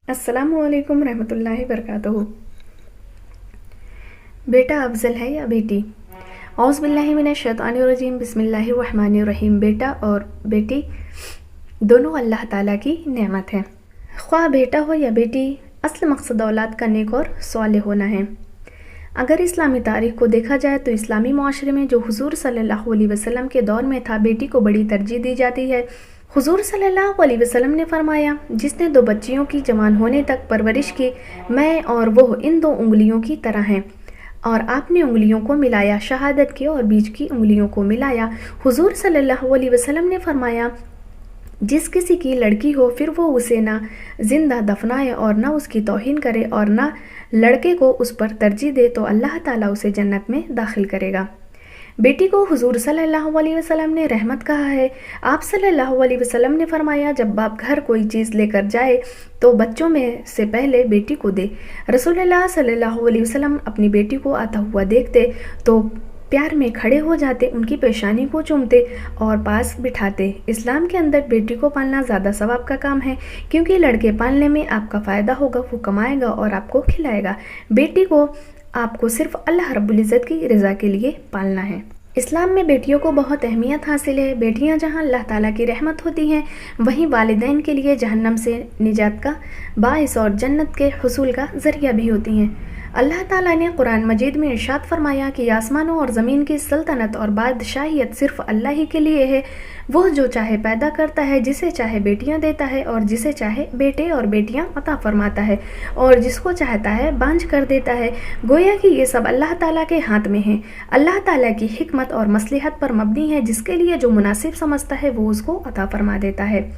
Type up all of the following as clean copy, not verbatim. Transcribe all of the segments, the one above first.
अस्सलामु अलैकुम रहमतुल्लाहि वबरकातुहू। बेटा अफजल है या बेटी? औज़ु बिल्लाहि मिनश शैतानिर रजीम, बिस्मिल्लाहिर रहमानिर रहीम। बेटा और बेटी दोनों अल्लाह ताला की नेमत है। ख्वाह बेटा हो या बेटी, असल मकसद औलाद का नेक और सालेह होना है। अगर इस्लामी तारीख़ को देखा जाए तो इस्लामी माशरे में जो हुज़ूर सल्लल्लाहु अलैहि वसल्लम के दौर में था, बेटी को बड़ी तरजीह दी जाती है। हुज़ूर सल्लल्लाहु अलैहि वसल्लम ने फरमाया, जिसने 2 बच्चियों की जवान होने तक परवरिश की, मैं और वो इन 2 उंगलियों की तरह हैं। और आपने उंगलियों को मिलाया, शहादत की और बीच की उंगलियों को मिलाया। हुज़ूर सल्लल्लाहु अलैहि वसल्लम ने फरमाया, जिस किसी की लड़की हो फिर वो उसे ना जिंदा दफनाए और ना उसकी तौहीन करे और ना लड़के को उस पर तरजीह दे तो अल्लाह ताला उसे जन्नत में दाखिल करेगा। बेटी को हुजूर सल्लल्लाहु अलैहि वसल्लम ने रहमत कहा है। आप सल्लल्लाहु अलैहि वसल्लम ने फरमाया, जब बाप घर कोई चीज़ लेकर जाए तो बच्चों में से पहले बेटी को दे। रसूलुल्लाह सल्लल्लाहु अलैहि वसल्लम अपनी बेटी को आता हुआ देखते तो प्यार में खड़े हो जाते, उनकी पेशानी को चूमते और पास बिठाते। इस्लाम के अंदर बेटी को पालना ज़्यादा सवाब का काम है, क्योंकि लड़के पालने में आपका फ़ायदा होगा, वो कमाएगा और आपको खिलाएगा। बेटी को आपको सिर्फ अल्लाह रब्बुल इज़्ज़त की रज़ा के लिए पालना है। इस्लाम में बेटियों को बहुत अहमियत हासिल है। बेटियां जहां अल्लाह ताला की रहमत होती हैं, वहीं वालिदैन के लिए जहन्नम से निजात का बाइस और जन्नत के हुसूल का ज़रिया भी होती हैं। अल्लाह ताला ने कुरान मजीद में इरशाद फरमाया कि आसमानों और ज़मीन की सल्तनत और बादशाहियत सिर्फ अल्लाह ही के लिए है। वह जो चाहे पैदा करता है, जिसे चाहे बेटियां देता है और जिसे चाहे बेटे और बेटियां अता फरमाता है, और जिसको चाहता है बांझ कर देता है। गोया कि ये सब अल्लाह ताला के हाथ में है। अल्लाह ताला की हिकमत और मसलहत पर मबनी है, जिसके लिए जो मुनासिब समझता है वो उसको अता फरमा देता है।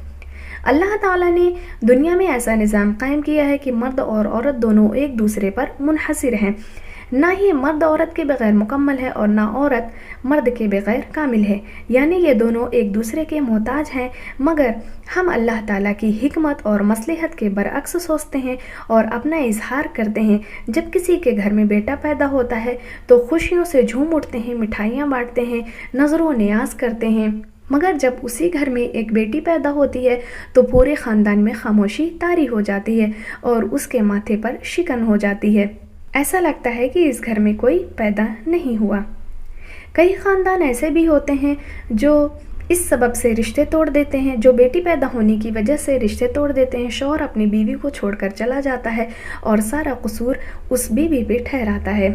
अल्लाह ताला ने दुनिया में ऐसा निज़ाम कायम किया है कि मर्द और औरत दोनों एक दूसरे पर मुनहसिर हैं। ना ही मर्द औरत के बगैर मुकम्मल है और ना औरत मर्द के बगैर कामिल है, यानी ये दोनों एक दूसरे के मोहताज हैं। मगर हम अल्लाह ताला की हिकमत और मसलहत के बरअक्स सोचते हैं और अपना इजहार करते हैं। जब किसी के घर में बेटा पैदा होता है तो खुशियों से झूम उठते हैं, मिठाइयाँ बांटते हैं, नजरों नियाज करते हैं। मगर जब उसी घर में एक बेटी पैदा होती है तो पूरे ख़ानदान में खामोशी तारी हो जाती है और उसके माथे पर शिकन हो जाती है। ऐसा लगता है कि इस घर में कोई पैदा नहीं हुआ। कई ख़ानदान ऐसे भी होते हैं जो इस सबब से रिश्ते तोड़ देते हैं, जो बेटी पैदा होने की वजह से रिश्ते तोड़ देते हैं। शौहर अपनी बीवी को छोड़कर चला जाता है और सारा कसूर उस बीवी पे ठहराता है।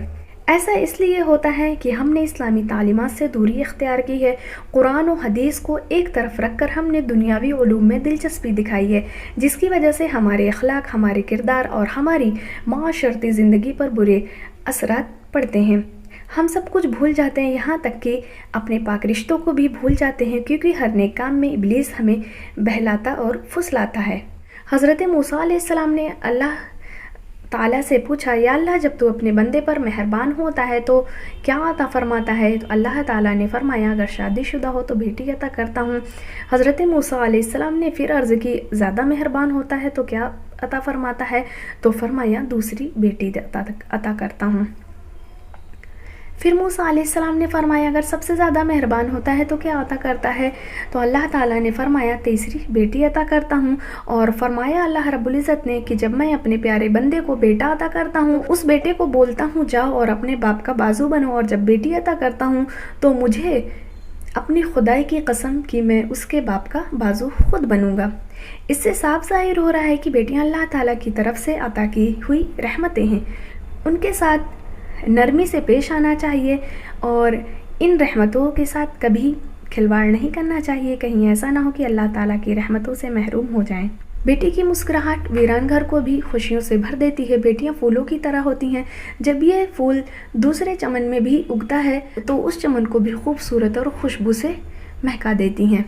ऐसा इसलिए होता है कि हमने इस्लामी तालीमात से दूरी इख्तियार की है। कुरान और हदीस को एक तरफ रखकर हमने दुनियावी उलूम में दिलचस्पी दिखाई है, जिसकी वजह से हमारे अखलाक, हमारे किरदार और हमारी माशरती ज़िंदगी पर बुरे असरात पड़ते हैं। हम सब कुछ भूल जाते हैं, यहाँ तक कि अपने पाक रिश्तों को भी भूल जाते हैं, क्योंकि हर नेक काम में इब्लीस हमें बहलाता और फुसलाता है। हज़रत मूसा अलैहिस्सलाम ने अल्लाह ताला से पूछा, या अल्लाह, जब तू अपने बंदे पर मेहरबान होता है तो क्या अता फरमाता है? तो अल्लाह ताला ने फरमाया, अगर शादीशुदा हो तो बेटी अता करता हूँ। हज़रत मूसा अलैहिस्सलाम ने फिर अर्ज़ की, ज़्यादा मेहरबान होता है तो क्या अता फरमाता है? तो फरमाया, दूसरी बेटी अता करता हूँ। फिर मूसा अलैहिस्सलाम ने फरमाया, अगर सबसे ज़्यादा मेहरबान होता है तो क्या अता करता है? तो अल्लाह ताला ने फरमाया, तीसरी बेटी अता करता हूँ। और फरमाया अल्लाह रब्बुल इज़्ज़त ने कि जब मैं अपने प्यारे बंदे को बेटा अता करता हूँ, उस बेटे को बोलता हूँ जाओ और अपने बाप का बाजू बनो, और जब बेटी अता करता हूँ तो मुझे अपनी खुदाई की कसम कि मैं उसके बाप का बाजू खुद बनूंगा। इससे साफ ज़ाहिर हो रहा है कि बेटियाँ अल्लाह ताला की तरफ से अता की हुई रहमतें हैं। उनके साथ नरमी से पेश आना चाहिए और इन रहमतों के साथ कभी खिलवाड़ नहीं करना चाहिए, कहीं ऐसा ना हो कि अल्लाह ताला की रहमतों से महरूम हो जाएं। बेटी की मुस्कुराहट वीरान घर को भी खुशियों से भर देती है। बेटियां फूलों की तरह होती हैं। जब ये फूल दूसरे चमन में भी उगता है तो उस चमन को भी खूबसूरत और खुशबू से महका देती हैं।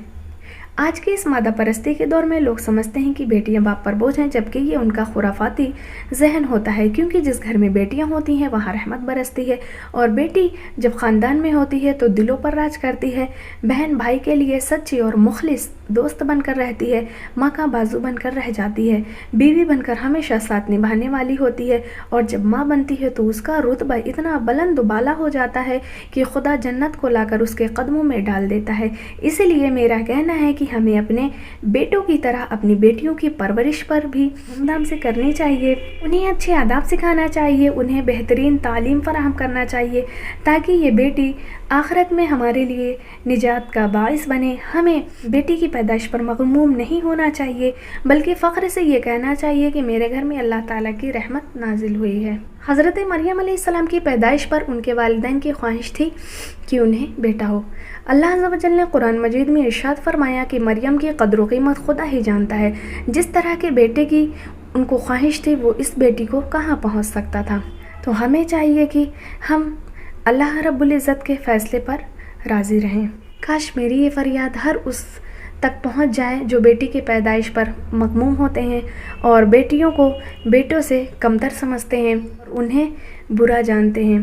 आज के इस मादा परस्ती के दौर में लोग समझते हैं कि बेटियां बाप पर बोझ हैं, जबकि ये उनका खुराफाती जहन होता है, क्योंकि जिस घर में बेटियां होती हैं वहाँ रहमत बरसती है, और बेटी जब ख़ानदान में होती है तो दिलों पर राज करती है। बहन भाई के लिए सच्ची और मुखलिस दोस्त बनकर रहती है, माँ का बाजू बनकर रह जाती है, बीवी बनकर हमेशा साथ निभाने वाली होती है, और जब माँ बनती है तो उसका रुतबा इतना बुलंद बाला हो जाता है कि खुदा जन्नत को लाकर उसके कदमों में डाल देता है। इसीलिए मेरा कहना है कि ہمیں اپنے بیٹوں کی طرح اپنی بیٹیوں کی پرورش پر بھی دھوم سے کرنی چاہیے، انہیں اچھے آداب سکھانا چاہیے، انہیں بہترین تعلیم فراہم کرنا چاہیے تاکہ یہ بیٹی آخرت میں ہمارے لیے نجات کا باعث بنے۔ ہمیں بیٹی کی پیدائش پر مغموم نہیں ہونا چاہیے بلکہ فخر سے یہ کہنا چاہیے کہ میرے گھر میں اللہ تعالیٰ کی رحمت نازل ہوئی ہے۔ حضرت مریم علیہ السلام کی پیدائش پر ان کے والدین کی خواہش تھی کہ انہیں بیٹا ہو۔ اللہ عز و جل نے قرآن مجید میں ارشاد فرمایا کہ مریم کی قدر و قیمت خدا ہی جانتا ہے، جس طرح کے بیٹے کی ان کو خواہش تھی وہ اس بیٹی کو کہاں پہنچ سکتا تھا۔ تو ہمیں چاہیے کہ ہم اللہ رب العزت کے فیصلے پر راضی رہیں۔ کاش میری یہ فریاد ہر اس تک پہنچ جائے جو بیٹی کی پیدائش پر مغموم ہوتے ہیں اور بیٹیوں کو بیٹوں سے کمتر سمجھتے ہیں، انہیں برا جانتے ہیں۔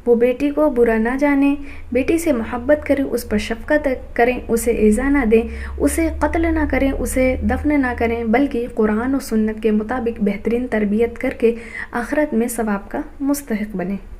وہ بیٹی کو برا نہ جانیں، بیٹی سے محبت کریں، اس پر شفقت کریں، اسے ایذا نہ دیں، اسے قتل نہ کریں، اسے دفن نہ کریں، بلکہ قرآن و سنت کے مطابق بہترین تربیت کر کے آخرت میں ثواب کا مستحق بنیں۔